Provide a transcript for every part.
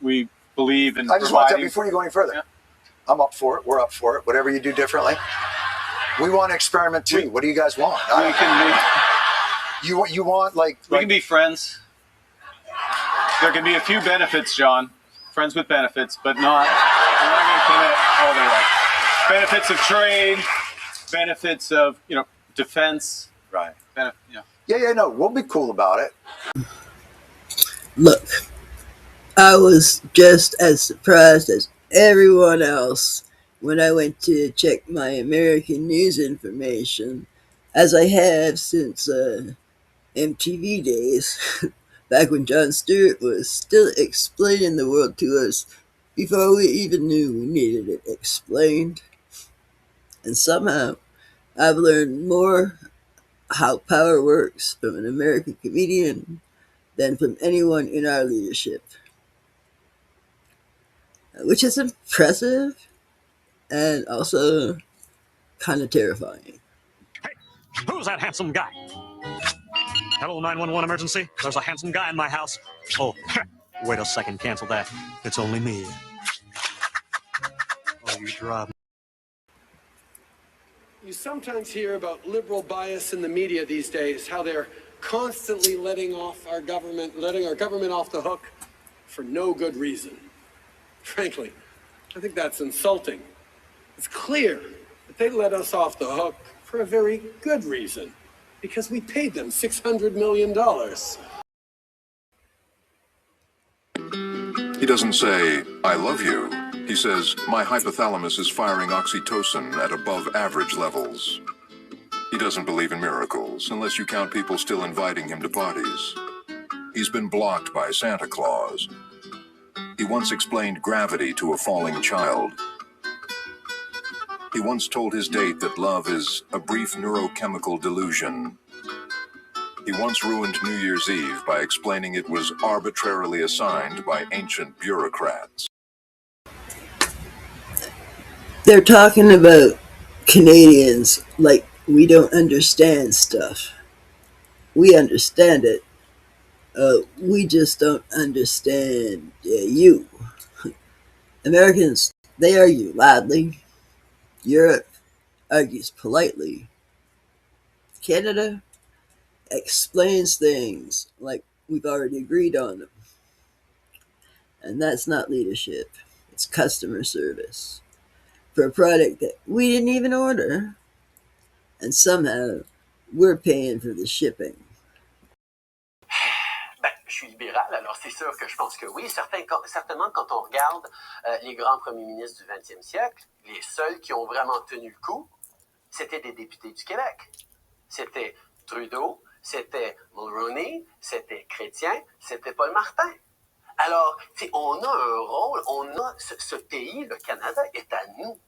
We believe in I just want to, providing. before you go any further, Yeah. I'm up for it. We're up for it. Whatever you do differently. We want to experiment too. What do you guys want? You want We can be friends. There can be a few benefits, John. Friends with benefits, but not. We're not going to commit all the way. Benefits of trade, benefits of defense. right. Yeah. Yeah. No, we'll be cool about it. Look, I was just as surprised as everyone else when I went to check my American news information, as I have since MTV days, back when Jon Stewart was still explaining the world to us before we even knew we needed it explained. And somehow, I've learned more how power works from an American comedian than from anyone in our leadership, which is impressive and also kind of terrifying. Hey, who's that handsome guy? Hello, 911 emergency. There's a handsome guy in my house. Oh, wait a second, cancel that. It's only me. Oh, you drive. You sometimes hear about liberal bias in the media these days, how they're constantly letting our government off the hook for no good reason. Frankly, I think that's insulting. It's clear that they let us off the hook for a very good reason, because we paid them $600 million. He doesn't say, I love you. He says, my hypothalamus is firing oxytocin at above average levels. He doesn't believe in miracles, unless you count people still inviting him to parties. He's been blocked by Santa Claus. He once explained gravity to a falling child. He once told his date that love is a brief neurochemical delusion. He once ruined New Year's Eve by explaining it was arbitrarily assigned by ancient bureaucrats. They're talking about Canadians like we don't understand stuff. We understand it. We just don't understand you. Americans, they argue loudly. Europe argues politely. Canada explains things like we've already agreed on them. And that's not leadership. It's customer service for a product that we didn't even order. And somehow we're paying for the shipping. Je suis libéral, alors c'est sûr que je pense que oui. Certainement, quand on regarde les grands premiers ministres du 20e siècle, les seuls qui ont vraiment tenu le coup, c'était des députés du Québec. C'était Trudeau, c'était Mulroney, c'était Chrétien, c'était Paul Martin. Alors, on a un rôle, ce pays, le Canada, est à nous.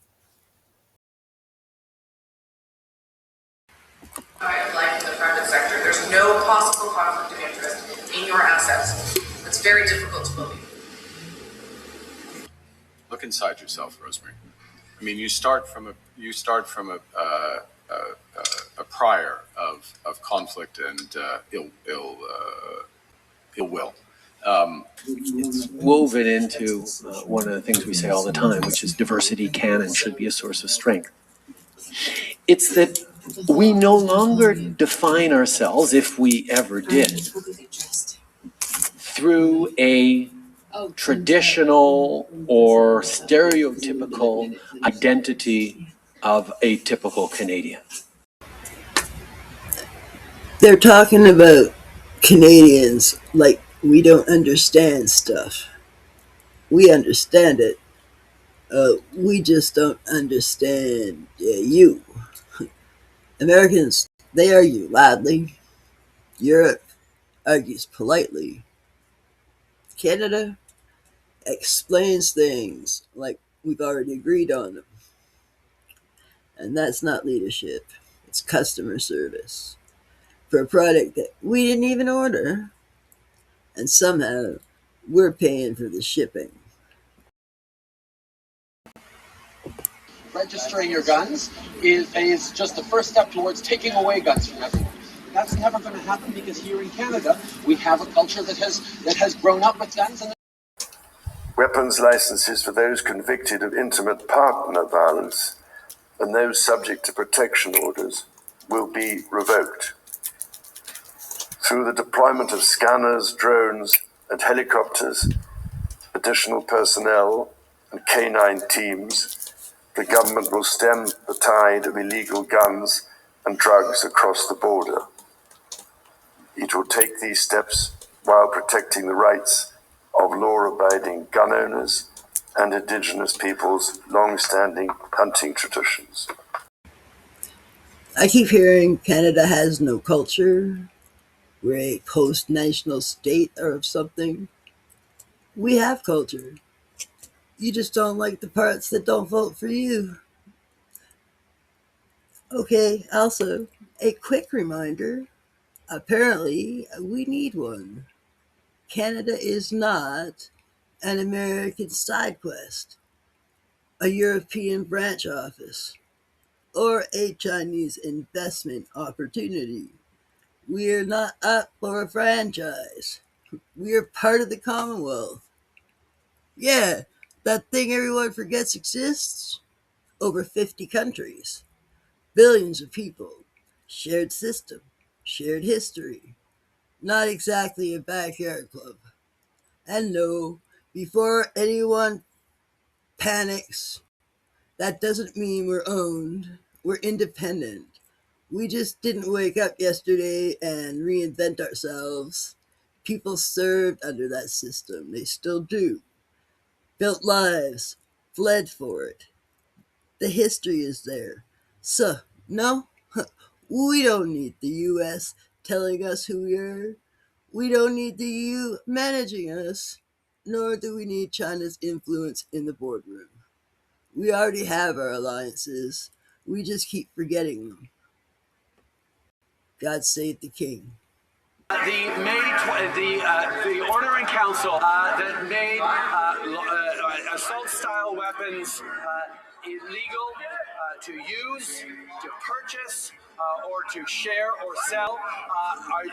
Of life in the private sector. There's no possible conflict of interest in your assets. It's very difficult to believe. Look inside yourself, Rosemary. I mean, you start from a prior of conflict and ill will. It's woven into one of the things we say all the time, which is diversity can and should be a source of strength. It's that we no longer define ourselves, if we ever did, through a traditional or stereotypical identity of a typical Canadian. They're talking about Canadians like we don't understand stuff. We understand it. We just don't understand you. Americans, they argue loudly. Europe argues politely. Canada explains things like we've already agreed on them. And that's not leadership. It's customer service for a product that we didn't even order. And somehow we're paying for the shipping. Registering your guns is just the first step towards taking away guns from everyone. That's never going to happen because here in Canada we have a culture that has grown up with guns. Weapons licenses for those convicted of intimate partner violence and those subject to protection orders will be revoked. Through the deployment of scanners, drones, and helicopters, additional personnel, and canine teams, the government will stem the tide of illegal guns and drugs across the border. It will take these steps while protecting the rights of law-abiding gun owners and Indigenous peoples' long-standing hunting traditions. I keep hearing Canada has no culture. We're a post-national state or something. We have culture. You just don't like the parts that don't vote for you. Okay, also, a quick reminder. Apparently, we need one. Canada is not an American side quest, a European branch office, or a Chinese investment opportunity. We are not up for a franchise. We are part of the Commonwealth. Yeah, that thing everyone forgets exists. Over 50 countries, billions of people, shared system, shared history. Not exactly a backyard club. And no, before anyone panics, that doesn't mean we're owned. We're independent. We just didn't wake up yesterday and reinvent ourselves. People served under that system. They still do. Built lives, fled for it. The history is there. So, no, we don't need the US telling us who we are. We don't need the EU managing us, nor do we need China's influence in the boardroom. We already have our alliances. We just keep forgetting them. God save the king. The order in council that made assault-style weapons illegal to use, to purchase, or to share or sell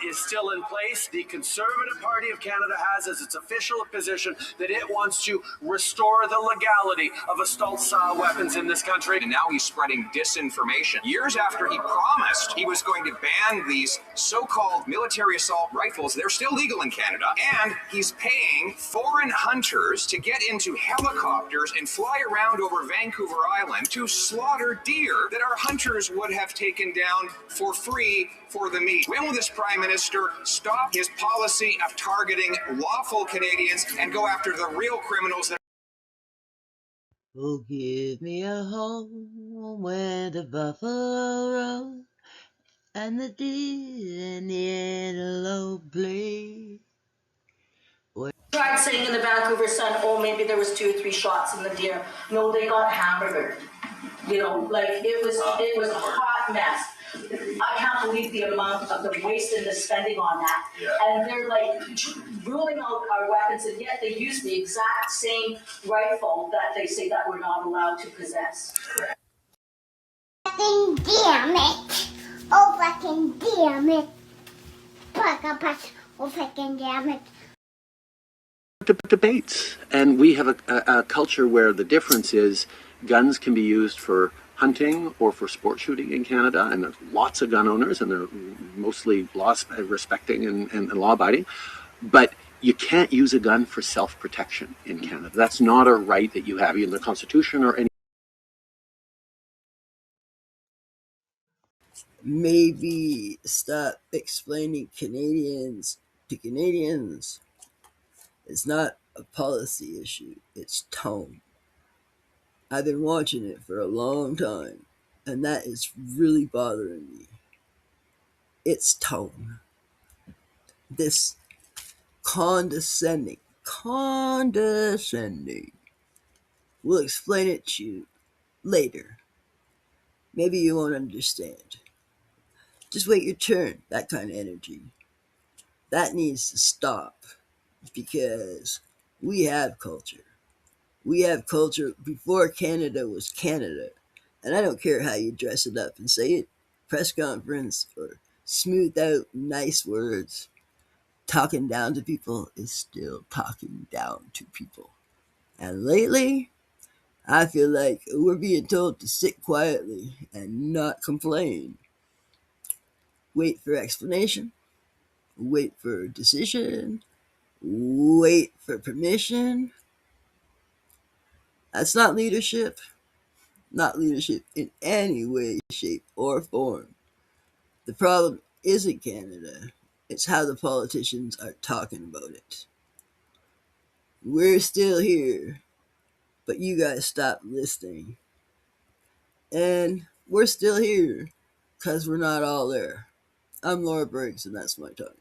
is still in place. The Conservative Party of Canada has as its official position that it wants to restore the legality of assault-style weapons in this country. And now he's spreading disinformation. Years after he promised he was going to ban these so-called military assault rifles, they're still legal in Canada. And he's paying foreign hunters to get into helicopters and fly around over Vancouver Island to slaughter deer that our hunters would have taken down for free for the meat. When will this Prime Minister stop his policy of targeting lawful Canadians and go after the real criminals that Oh, give me a home where the buffalo roam and the deer and the antelope play. Tried saying in the Vancouver Sun, oh, maybe there was 2 or 3 shots in the deer. No, they got hamburgered. You know, like it was a hot mess. I can't believe the amount of the waste and the spending on that. Yeah. And they're like ruling out our weapons, and yet they use the exact same rifle that they say that we're not allowed to possess. Fucking damn it! Oh, fucking damn it! Oh, fucking damn it! Debates, and we have a culture where the difference is guns can be used for hunting or for sport shooting in Canada, and there's lots of gun owners, and they're mostly respecting and law-abiding, but you can't use a gun for self-protection in Canada. That's not a right that you have in the Constitution or any. Maybe stop explaining Canadians to Canadians. It's not a policy issue, it's tone. I've been watching it for a long time, and that is really bothering me. It's tone. This condescending. We'll explain it to you later. Maybe you won't understand. Just wait your turn, that kind of energy. That needs to stop, because we have culture. We have culture before Canada was Canada. And I don't care how you dress it up and say it, press conference, or smooth out nice words. Talking down to people is still talking down to people. And lately, I feel like we're being told to sit quietly and not complain. Wait for explanation, wait for decision, wait for permission. That's not leadership. Not leadership in any way, shape, or form. The problem isn't Canada, it's how the politicians are talking about it. We're still here, but you guys stopped listening. And we're still here, because we're not all there. I'm Laura Briggs, and that's my talk.